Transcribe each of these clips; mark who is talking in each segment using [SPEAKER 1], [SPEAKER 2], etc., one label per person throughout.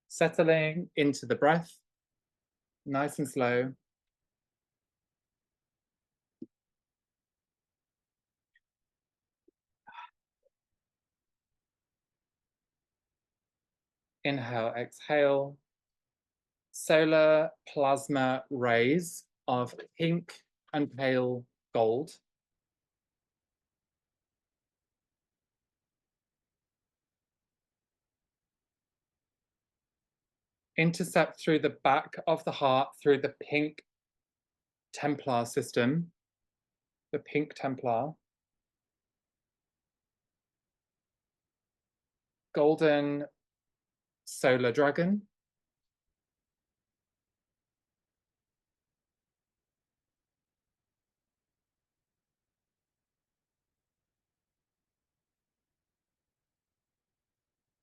[SPEAKER 1] Settling into the breath, nice and slow. Inhale, exhale. Solar plasma rays of pink and pale gold. Intercept through the back of the heart, through the pink Templar system, the pink Templar. Golden solar dragon.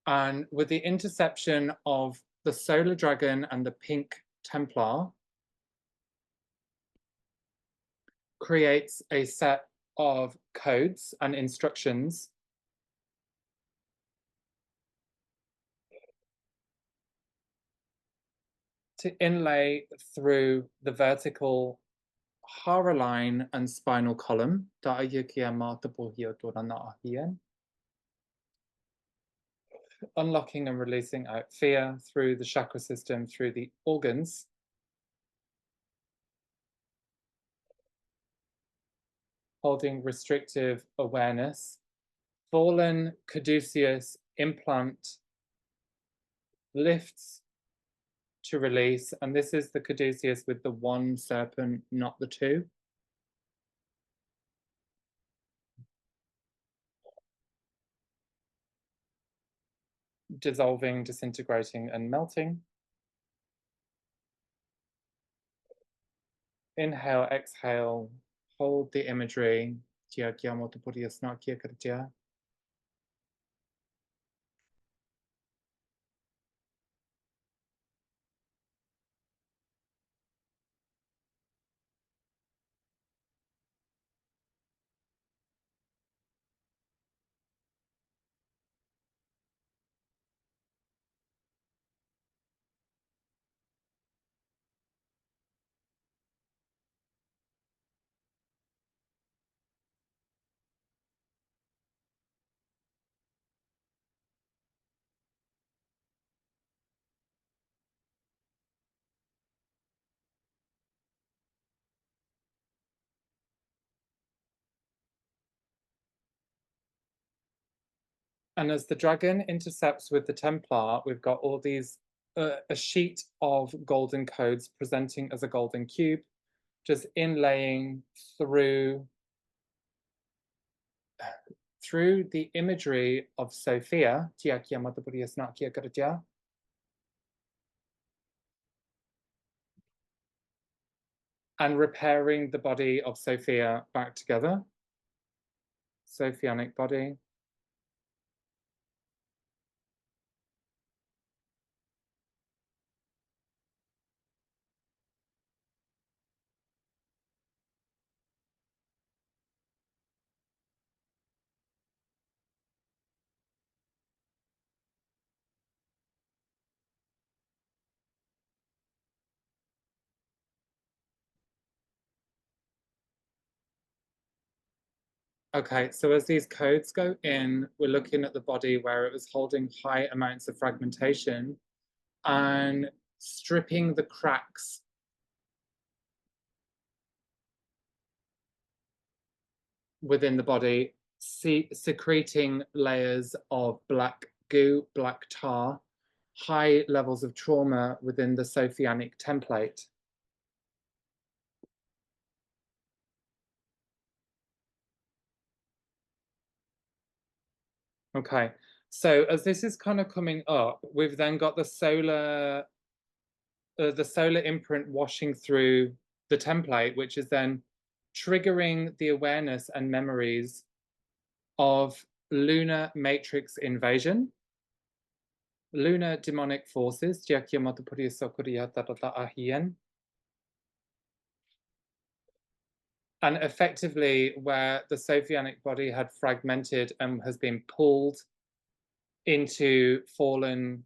[SPEAKER 1] And with the interception of the solar dragon and the pink Templar, creates a set of codes and instructions to inlay through the vertical hara line and spinal column. Unlocking and releasing out fear through the chakra system, through the organs. Holding restrictive awareness. Fallen caduceus implant lifts to release, and this is the caduceus with the one serpent, not the two. Dissolving, disintegrating, and melting. Inhale, exhale, hold the imagery. And as the dragon intercepts with the Templar, we've got all these, a sheet of golden codes presenting as a golden cube, just inlaying through the imagery of Sophia, and repairing the body of Sophia back together. Sophianic body. Okay, so as these codes go in, we're looking at the body where it was holding high amounts of fragmentation and stripping the cracks within the body, secreting layers of black goo, black tar, high levels of trauma within the Sophianic template. Okay, so as this is kind of coming up, we've then got the solar imprint washing through the template, which is then triggering the awareness and memories of lunar matrix invasion, lunar demonic forces, And effectively, where the Sophianic body had fragmented and has been pulled into fallen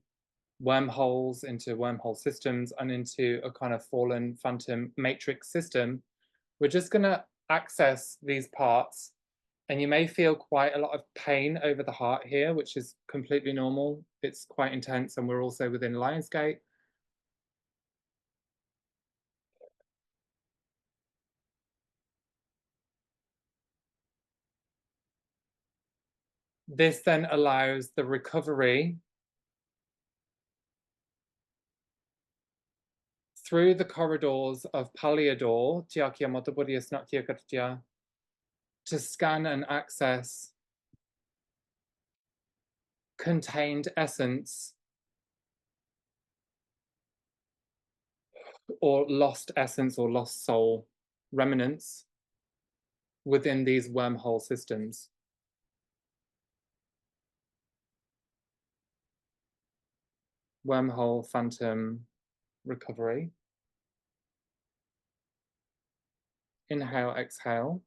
[SPEAKER 1] wormholes, into wormhole systems, and into a kind of fallen phantom matrix system, we're just going to access these parts. And you may feel quite a lot of pain over the heart here, which is completely normal. It's quite intense, and we're also within Lionsgate. This then allows the recovery through the corridors of Paliador, to scan and access contained essence or lost essence or lost soul remnants within these wormhole systems. Wormhole phantom recovery. Inhale, exhale.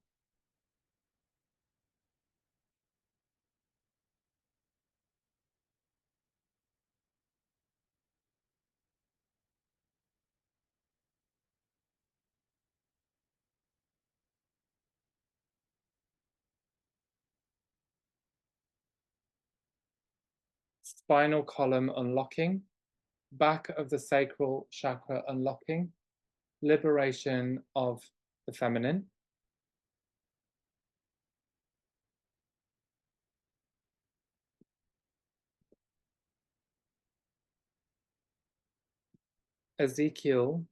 [SPEAKER 1] Spinal column unlocking. Back of the sacral chakra unlocking. Liberation of the feminine. Ezekiel.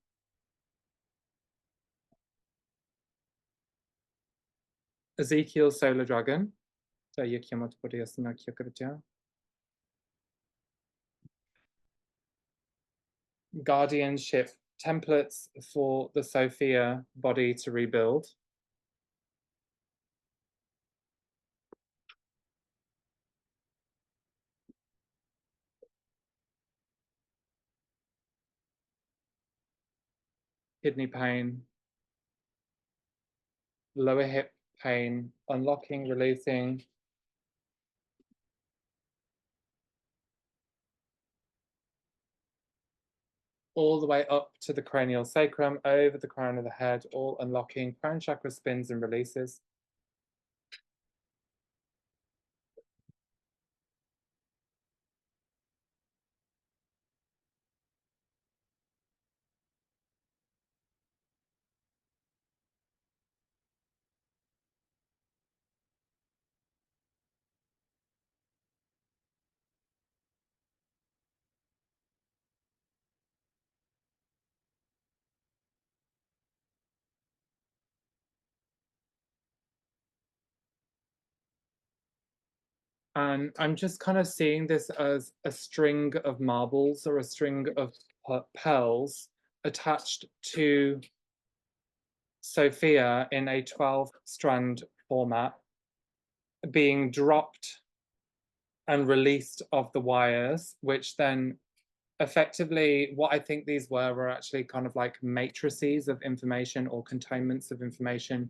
[SPEAKER 1] Ezekiel solar dragon. Guardianship templates for the Sophia body to rebuild. Kidney pain, lower hip pain, unlocking, releasing. All the way up to the cranial sacrum, over the crown of the head, all unlocking. Crown chakra spins and releases. And I'm just kind of seeing this as a string of marbles or a string of pearls attached to Sophia in a 12-strand format, being dropped and released of the wires, which then effectively, what I think these were actually kind of like matrices of information or containments of information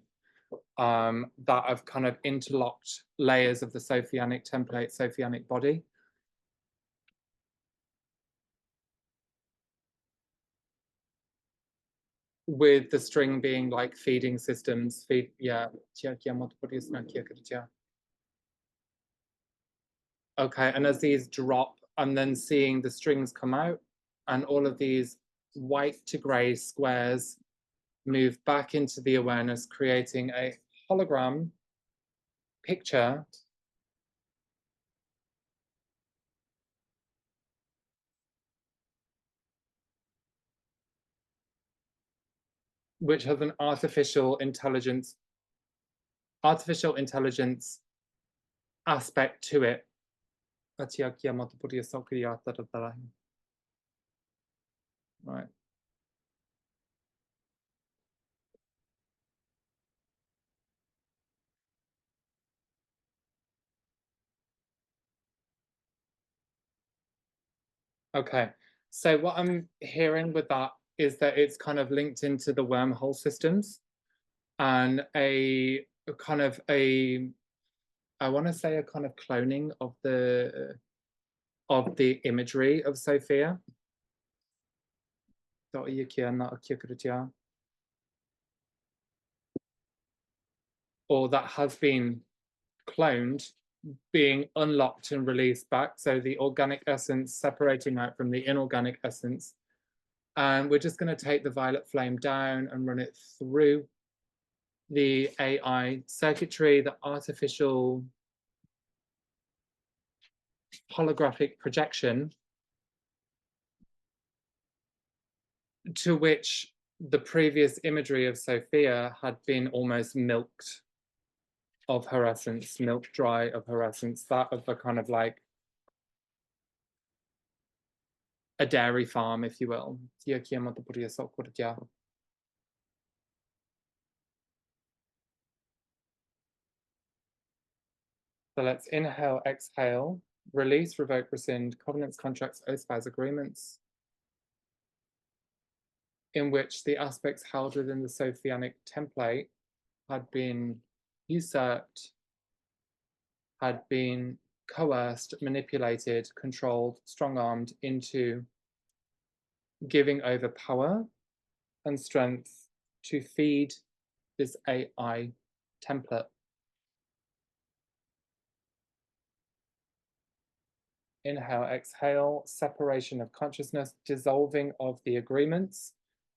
[SPEAKER 1] that have kind of interlocked layers of the Sophianic template, Sophianic body. With the string being like feeding systems, yeah. Okay, and as these drop, I'm then seeing the strings come out and all of these white to gray squares move back into the awareness, creating a hologram picture which has an artificial intelligence aspect to it. Right. Okay. So what I'm hearing with that is that it's kind of linked into the wormhole systems. and a kind of a, I want to say a kind of cloning of the imagery of Sophia. Or that has been cloned being unlocked and released back. So the organic essence separating out from the inorganic essence. And we're just going to take the violet flame down and run it through the AI circuitry, the artificial holographic projection to which the previous imagery of Sophia had been almost milked of her essence, milk dry of her essence, that of the kind of like a dairy farm, if you will. So let's inhale, exhale, release, revoke, rescind covenants, contracts, oaths, vows, agreements, in which the aspects held within the Sophianic template had been usurped, had been coerced, manipulated, controlled, strong-armed into giving over power and strength to feed this AI template. Inhale, exhale, separation of consciousness, dissolving of the agreements,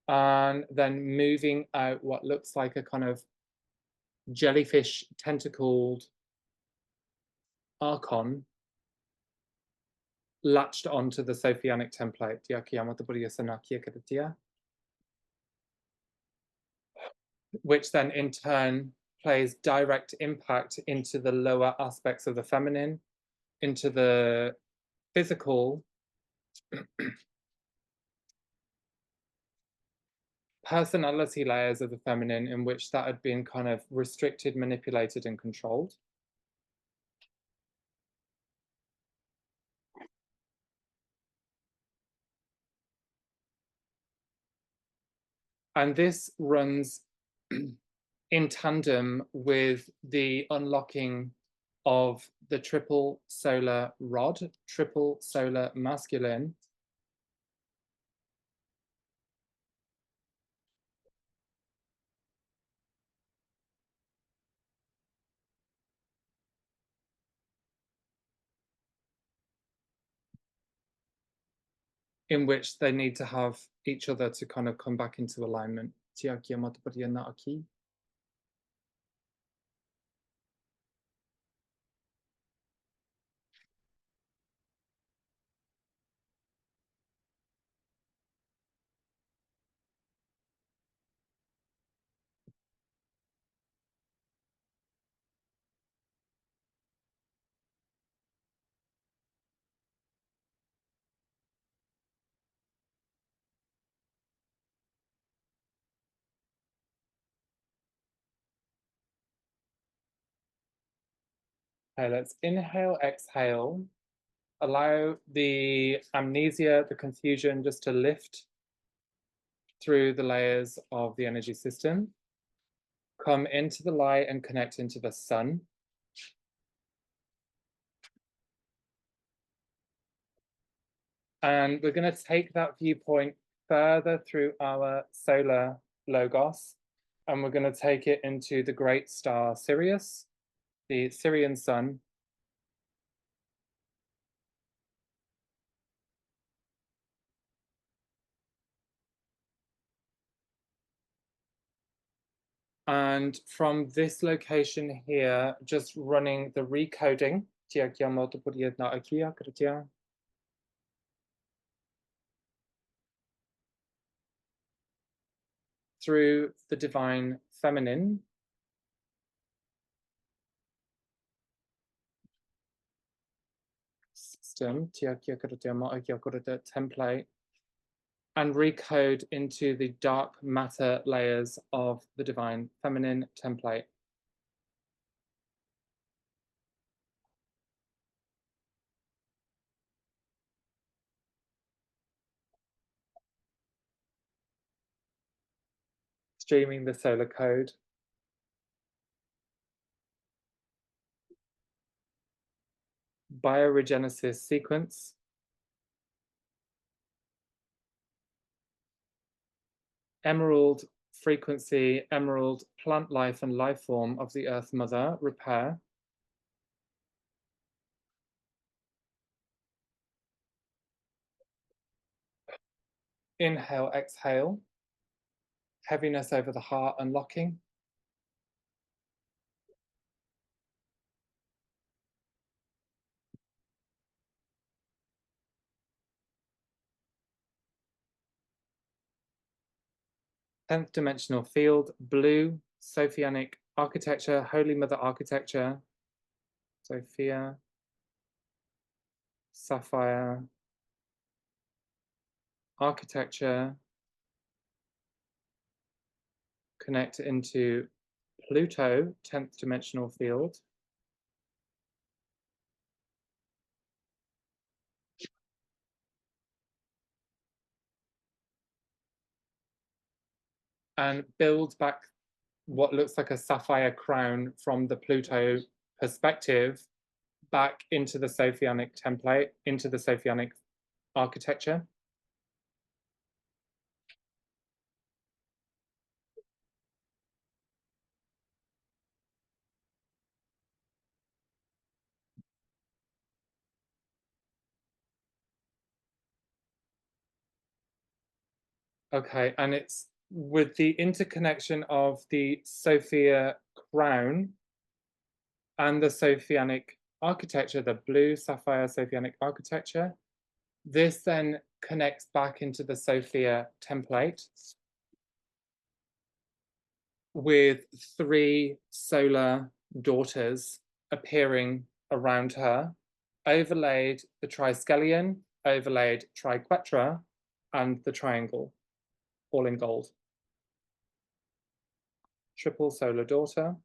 [SPEAKER 1] and then moving out what looks like a kind of jellyfish tentacled archon latched onto the Sophianic template, which then in turn plays direct impact into the lower aspects of the feminine, into the physical personality layers of the feminine in which that had been kind of restricted, manipulated, and controlled. And this runs in tandem with the unlocking of the triple solar rod, triple solar masculine, in which they need to have each other to kind of come back into alignment. Okay, let's inhale, exhale. Allow the amnesia, the confusion just to lift through the layers of the energy system. Come into the light and connect into the sun. And we're going to take that viewpoint further through our solar logos. And we're going to take it into the great star Sirius, the Syrian sun. And from this location here, just running the recoding through the divine feminine, system, template, and recode into the dark matter layers of the divine feminine template. Streaming the solar code bioregenesis sequence, emerald frequency, emerald plant life and life form of the Earth Mother, repair. Inhale, exhale, heaviness over the heart, unlocking. Tenth dimensional field, blue, Sophianic architecture, Holy Mother architecture, Sophia, sapphire, architecture, connect into Pluto, 10th dimensional field. And build back what looks like a sapphire crown from the Pluto perspective back into the Sophianic template, into the Sophianic architecture. Okay, and it's with the interconnection of the Sophia crown and the Sophianic architecture, the blue sapphire Sophianic architecture. This then connects back into the Sophia template with 3 solar daughters appearing around her, overlaid the triskelion, overlaid triquetra, and the triangle, all in gold. Triple solar daughter.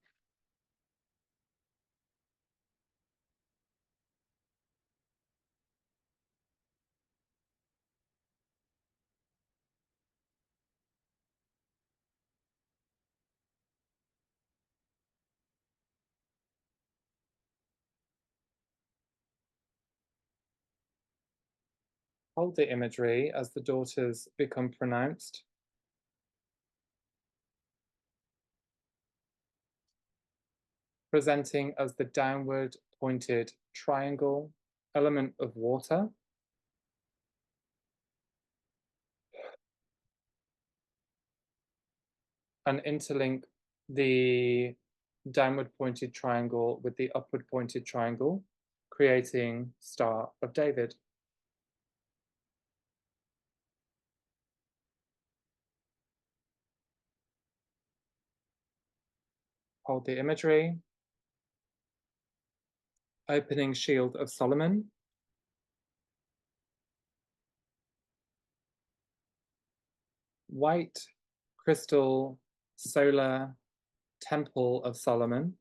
[SPEAKER 1] Hold the imagery as the daughters become pronounced. Presenting as the downward pointed triangle, element of water. And interlink the downward pointed triangle with the upward pointed triangle, creating Star of David. Hold the imagery. Opening Shield of Solomon. White crystal solar temple of Solomon.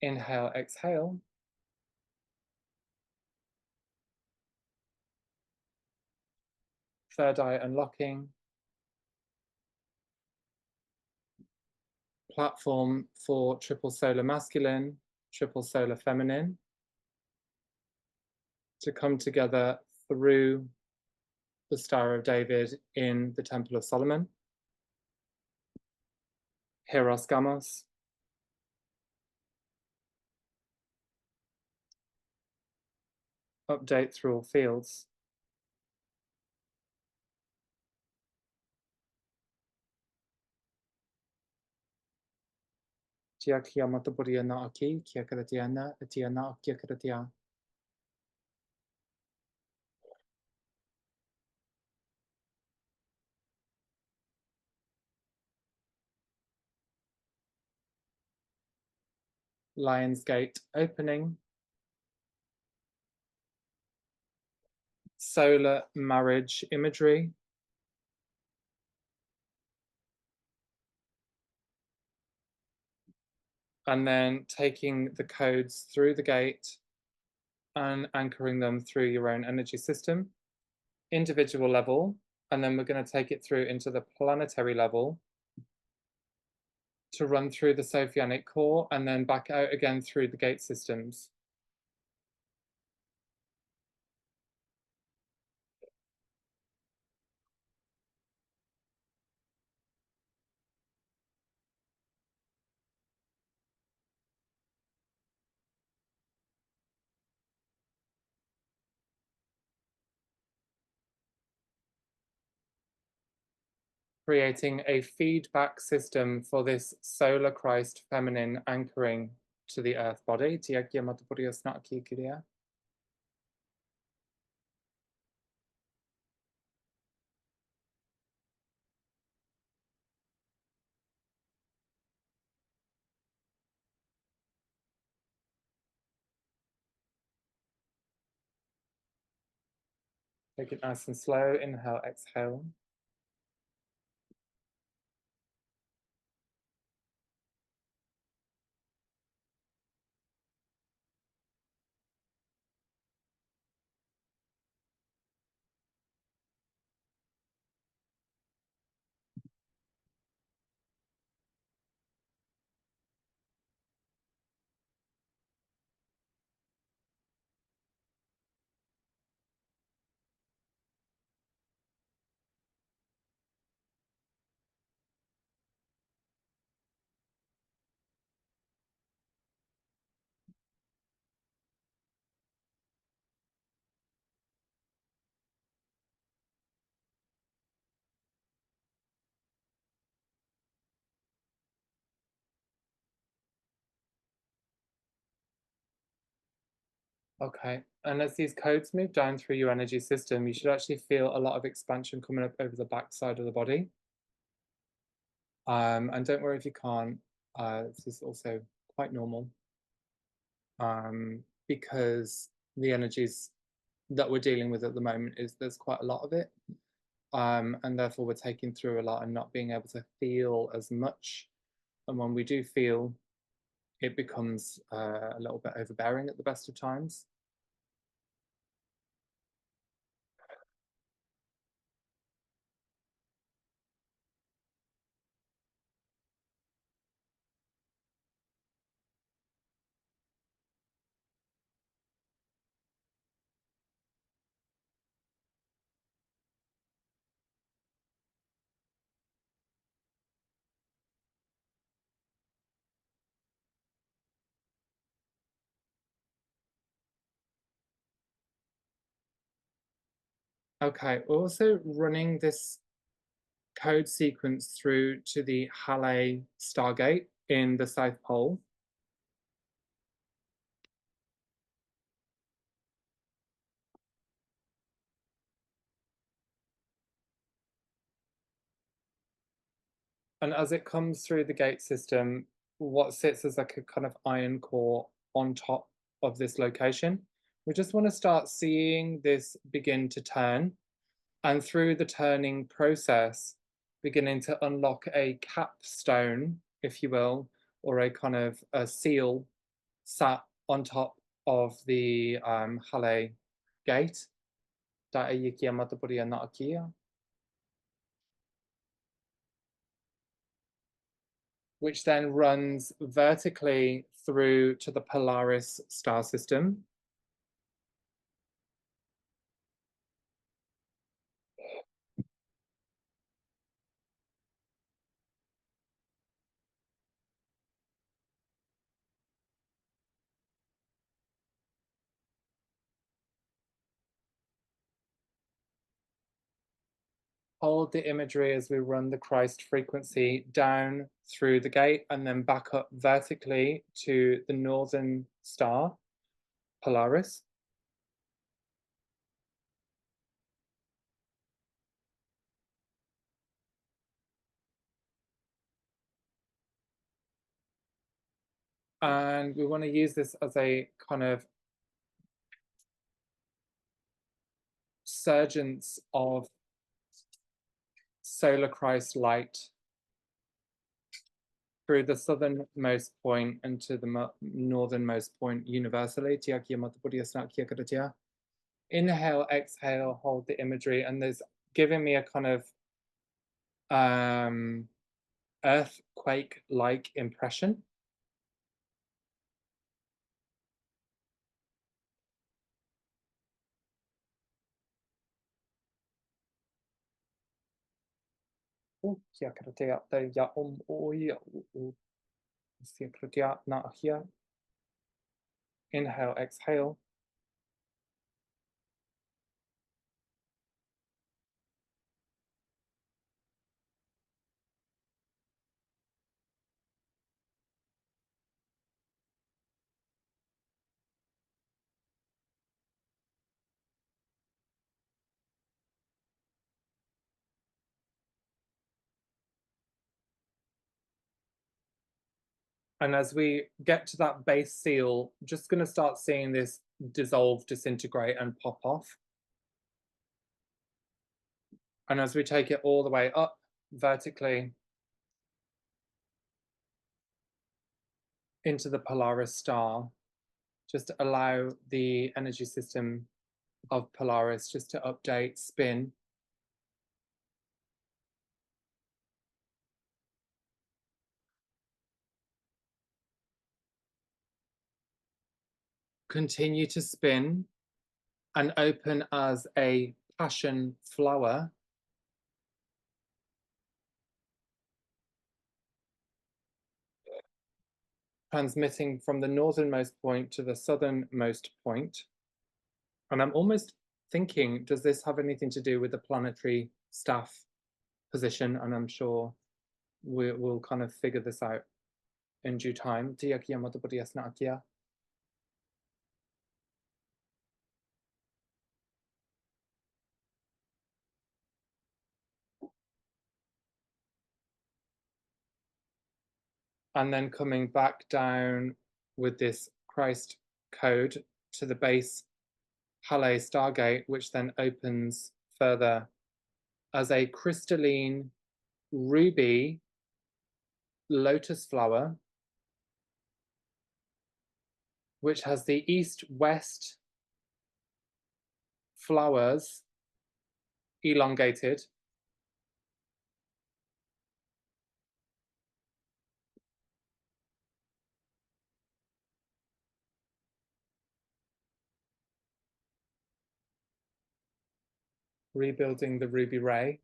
[SPEAKER 1] Inhale, exhale. Third eye unlocking. Platform for triple solar masculine, triple solar feminine to come together through the Star of David in the Temple of Solomon. Hieros Gamos. Update through all fields. Tia kia matapuria na aki, kia karatiana, tia na kia karatia. Lion's Gate opening. Solar marriage imagery. And then taking the codes through the gate and anchoring them through your own energy system. individual level, and then we're going to take it through into the planetary level to run through the Sophianic core and then back out again through the gate systems. Creating a feedback system for this solar Christ feminine anchoring to the earth body. Take it nice and slow. Inhale, exhale. Okay, and as these codes move down through your energy system, you should actually feel a lot of expansion coming up over the back side of the body. And don't worry if you can't. This is also quite normal because the energies that we're dealing with at the moment is there's quite a lot of it. And therefore we're taking through a lot and not being able to feel as much. And when we do feel, it becomes a little bit overbearing at the best of times. Okay, we're also running this code sequence through to the Halle Stargate in the South Pole. And as it comes through the gate system, what sits as like a kind of iron core on top of this location, we just want to start seeing this begin to turn. And through the turning process, beginning to unlock a capstone, if you will, or a kind of a seal sat on top of the Halle gate. Which then runs vertically through to the Polaris star system. Hold the imagery as we run the Christ frequency down through the gate and then back up vertically to the northern star, Polaris. And we want to use this as a kind of surgence of solar Christ light through the southernmost point and to the northernmost point universally. Inhale, exhale, hold the imagery, and there's giving me a kind of um, earthquake-like impression. Oh, hier kratia te ja o ja o hier kratia na here. Inhale, exhale. And as we get to that base seal, just going to start seeing this dissolve, disintegrate, and pop off. And as we take it all the way up vertically into the Polaris star, just allow the energy system of Polaris just to update, spin. Continue to spin and open as a passion flower. Transmitting from the northernmost point to the southernmost point. And I'm almost thinking, does this have anything to do with the planetary staff position? And I'm sure we'll kind of figure this out in due time. And then coming back down with this Christ code to the base Halle Stargate, which then opens further as a crystalline ruby lotus flower, which has the east-west flowers elongated. Rebuilding the ruby ray.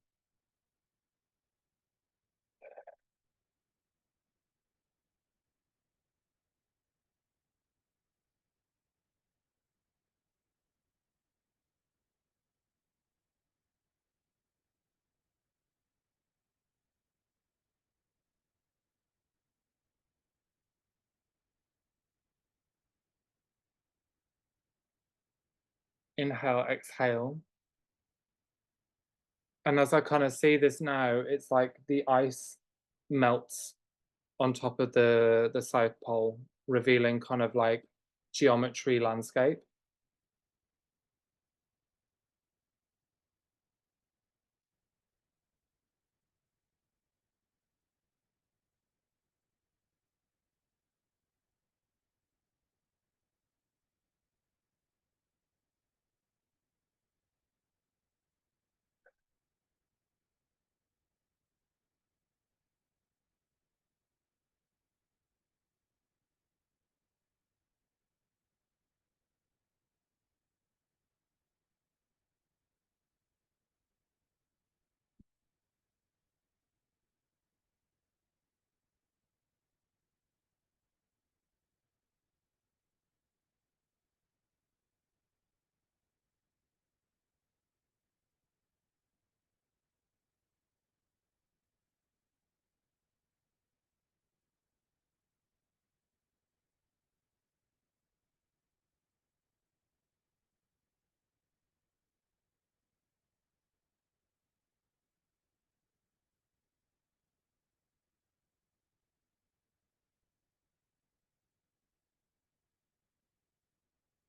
[SPEAKER 1] Inhale, exhale. And as I kind of see this now, it's like the ice melts on top of the South Pole, revealing kind of like geometry landscape.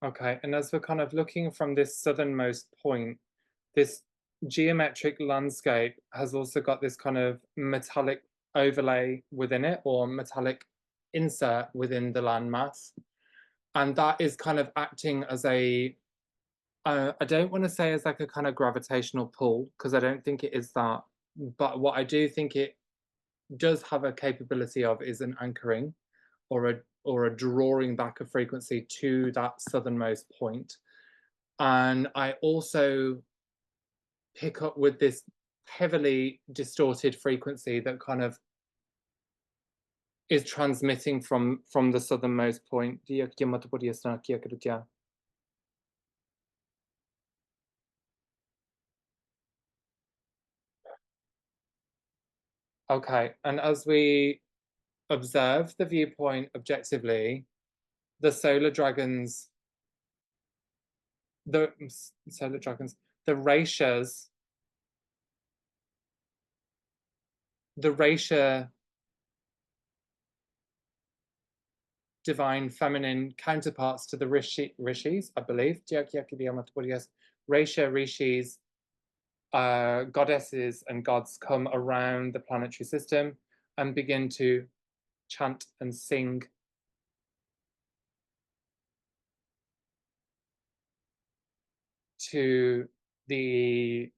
[SPEAKER 1] Okay, and as we're kind of looking from this southernmost point, this geometric landscape has also got this kind of metallic overlay within it, or metallic insert within the landmass. And that is kind of acting as a I don't want to say it's like a kind of gravitational pull because I don't think it is that. But what I do think it does have a capability of is an anchoring or a drawing back of frequency to that southernmost point. And I also pick up with this heavily distorted frequency that kind of is transmitting from the southernmost point. Okay, and as we observe the viewpoint objectively, the solar dragons, the solar dragons, the ratios, the ratio divine feminine counterparts to the rishis, I believe. Ratio rishis, goddesses and gods come around the planetary system and begin to chant and sing to the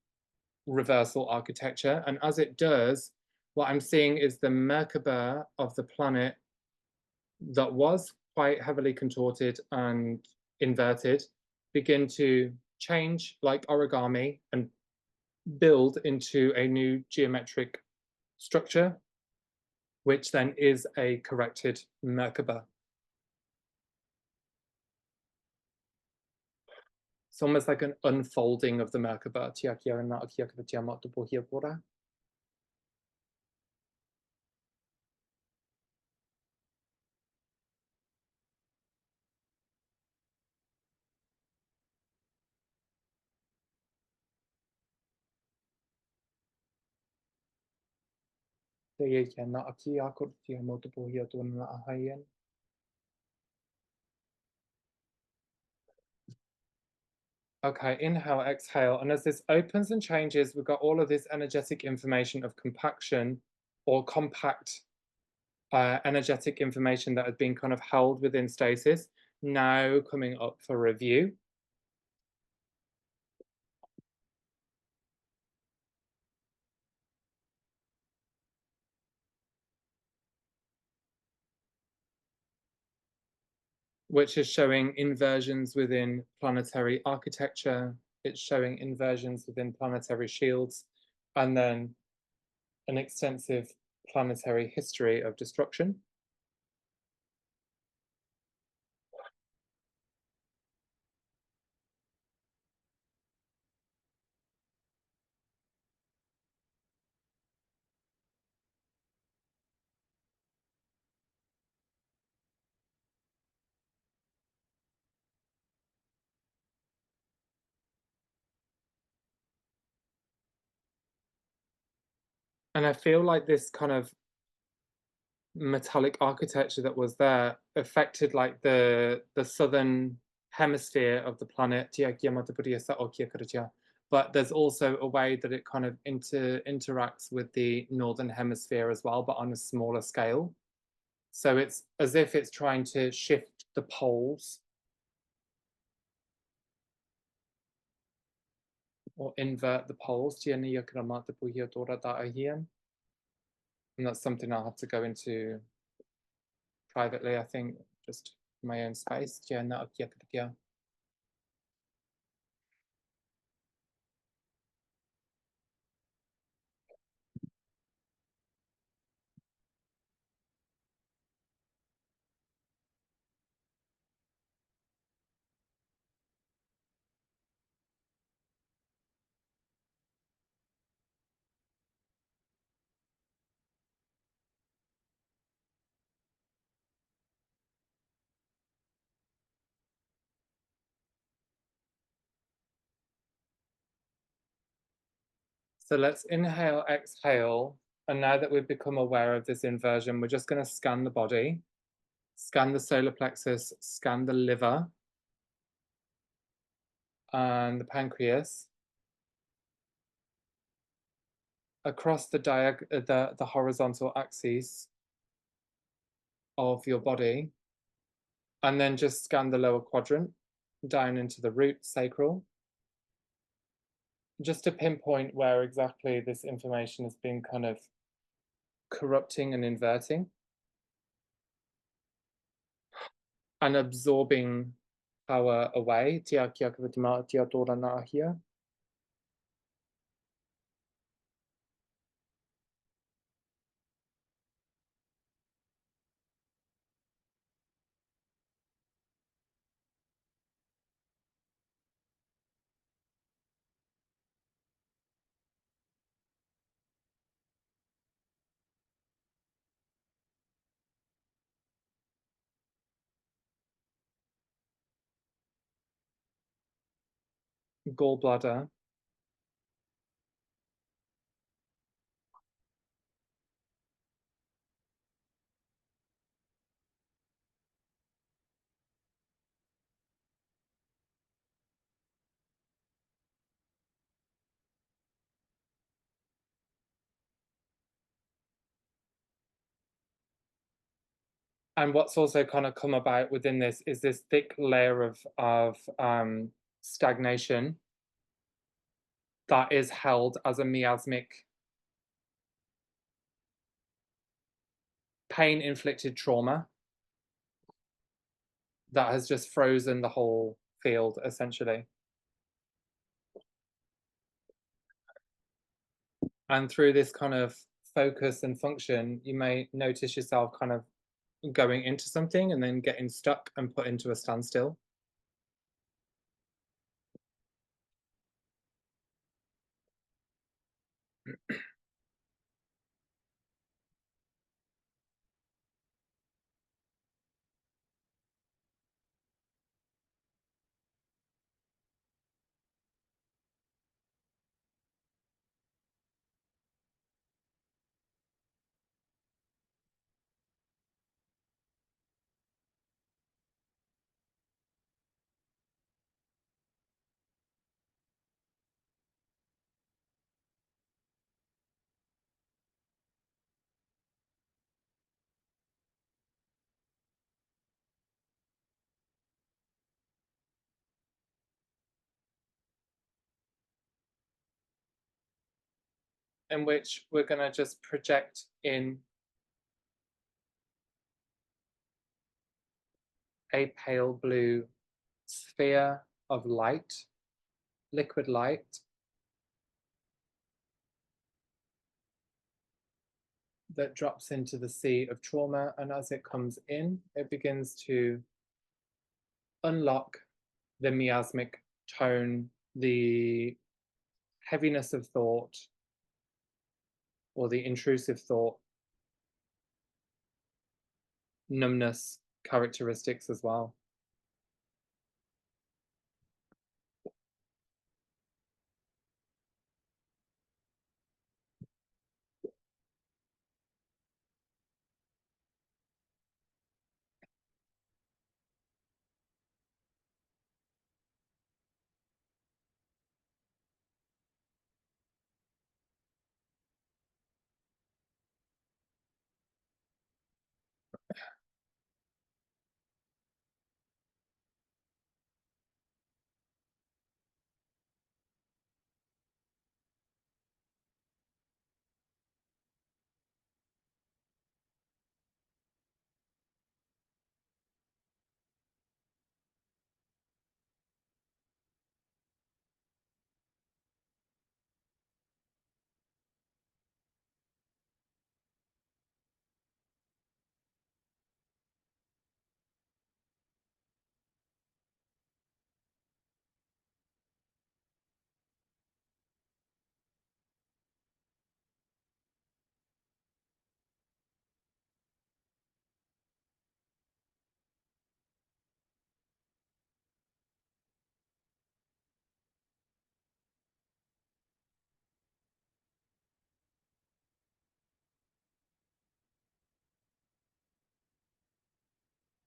[SPEAKER 1] reversal architecture. And as it does, what I'm seeing is the Merkaba of the planet that was quite heavily contorted and inverted begin to change like origami and build into a new geometric structure, which then is a corrected Merkaba. It's almost like an unfolding of the Merkaba. Okay, inhale, exhale. And as this opens and changes, we've got all of this energetic information of compaction or compact energetic information that has been kind of held within stasis, now coming up for review. Which is showing inversions within planetary architecture. It's showing inversions within planetary shields, and then an extensive planetary history of destruction. And I feel like this kind of metallic architecture that was there affected like the southern hemisphere of the planet. But there's also a way that it kind of interacts with the northern hemisphere as well, but on a smaller scale. So it's as if it's trying to shift the poles or invert the poles. And that's something I'll have to go into privately, I think, just my own space. So let's inhale, exhale. And now that we've become aware of this inversion, we're just going to scan the body, scan the solar plexus, scan the liver and the pancreas across the horizontal axis of your body, and then just scan the lower quadrant down into the root sacral, just to pinpoint where exactly this information has been kind of corrupting and inverting and absorbing power away. Tia kia kavitima tia tora na here. Gallbladder. And what's also kind of come about within this is this thick layer of stagnation that is held as a miasmic pain inflicted trauma that has just frozen the whole field essentially. And through this kind of focus and function, you may notice yourself kind of going into something and then getting stuck and put into a standstill. In which we're going to just project in a pale blue sphere of light, liquid light, that drops into the sea of trauma. And as it comes in, it begins to unlock the miasmic tone, the heaviness of thought, or the intrusive thought, numbness characteristics as well.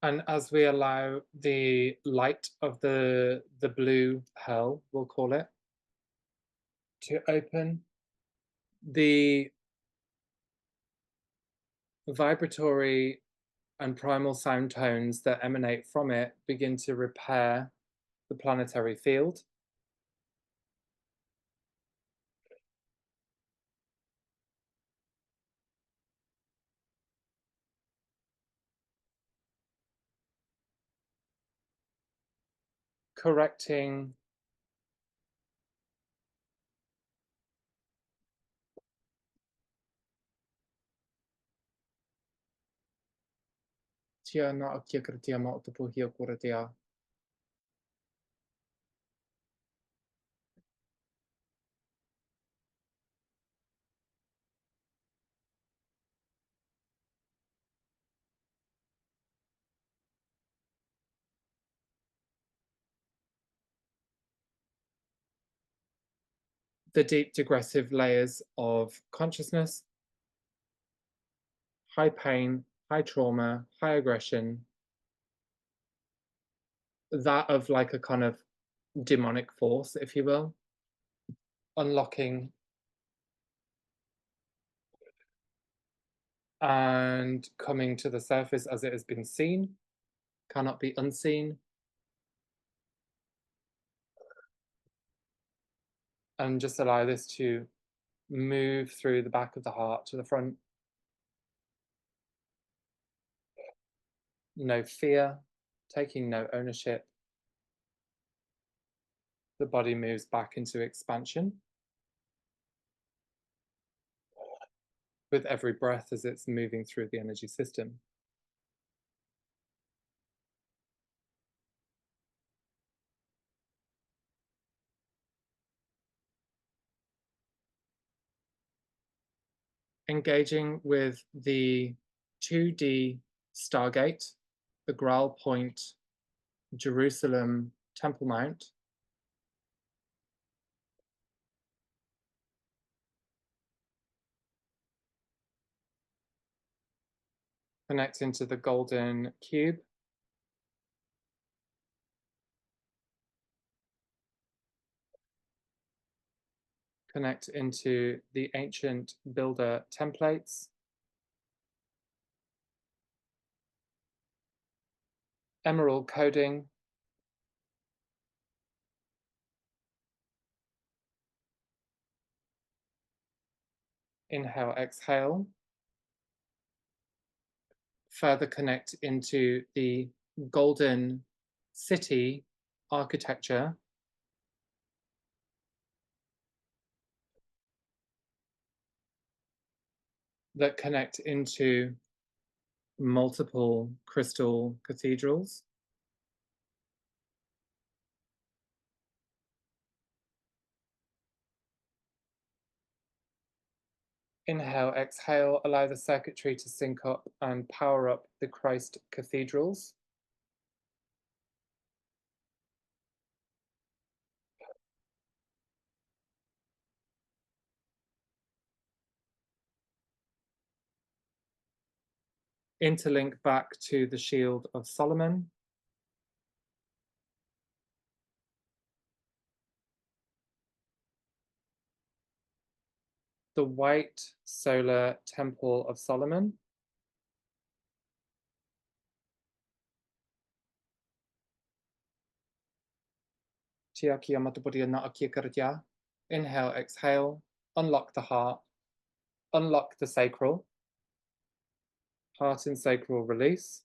[SPEAKER 1] And as we allow the light of the blue pearl, we'll call it, to open, the vibratory and primal sound tones that emanate from it begin to repair the planetary field. correcting tia na akia karatia ma o te puhi o kuratia. The deep digressive layers of consciousness, high pain, high trauma, high aggression, that of like a kind of demonic force, if you will, unlocking and coming to the surface as it has been seen, cannot be unseen, and just allow this to move through the back of the heart to the front. No fear, taking no ownership. The body moves back into expansion with every breath as it's moving through the energy system. Engaging with the 2D Stargate, the Graal Point, Jerusalem Temple Mount. Connect into the golden cube. Connect into the ancient builder templates. Emerald coding. Inhale, exhale. Further connect into the golden city architecture. That connect into multiple crystal cathedrals. Inhale, exhale, allow the circuitry to sync up and power up the Christ cathedrals. Interlink back to the Shield of Solomon. The white solar temple of Solomon. Inhale, exhale, unlock the heart, unlock the sacral, heart and sacral release,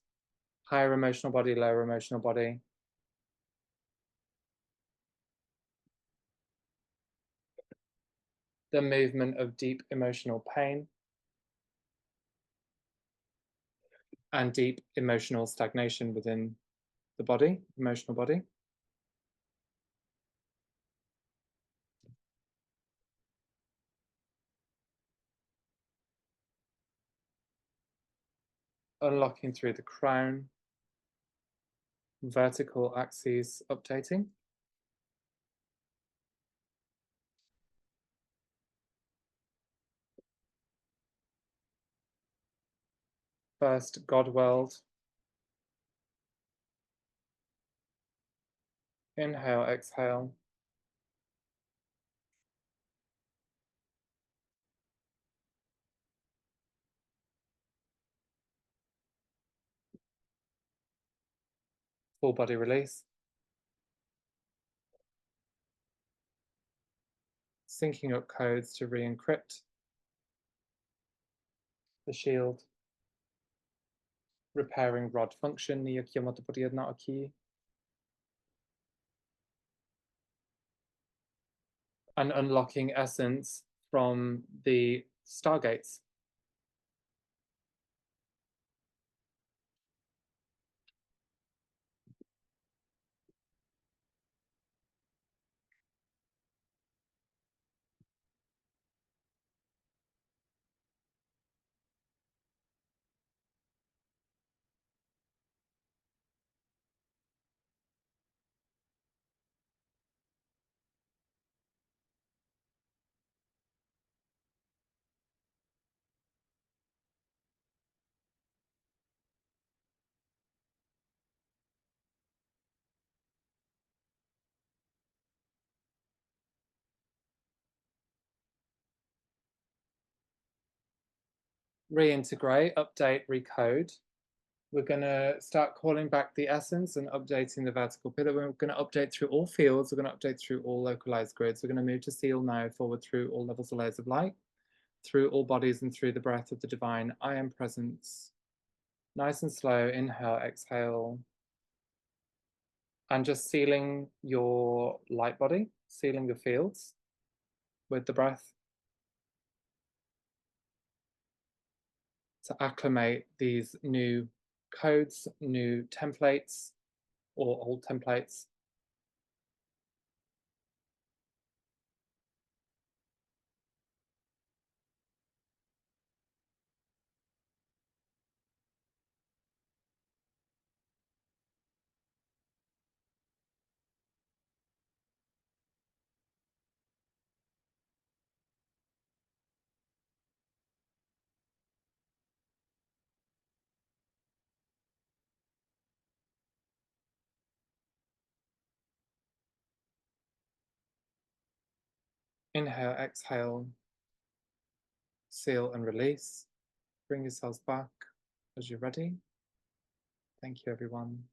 [SPEAKER 1] higher emotional body, lower emotional body. The movement of deep emotional pain and deep emotional stagnation within the body, emotional body. Unlocking through the crown, vertical axes updating. First, God world. Inhale, exhale. Full body release. Syncing up codes to re-encrypt the shield. Repairing rod function. and unlocking essence from the stargates. Reintegrate, update, recode. We're going to start calling back the essence and updating the vertical pillar. We're going to update through all fields. We're going to update through all localized grids. We're going to move to seal now, forward through all levels of layers of light, through all bodies and through the breath of the divine I am presence. Nice and slow, inhale, exhale. And just sealing your light body, sealing your fields with the breath to acclimate these new codes, new templates, or old templates. Inhale, exhale, seal and release. Bring yourselves back as you're ready. Thank you, everyone.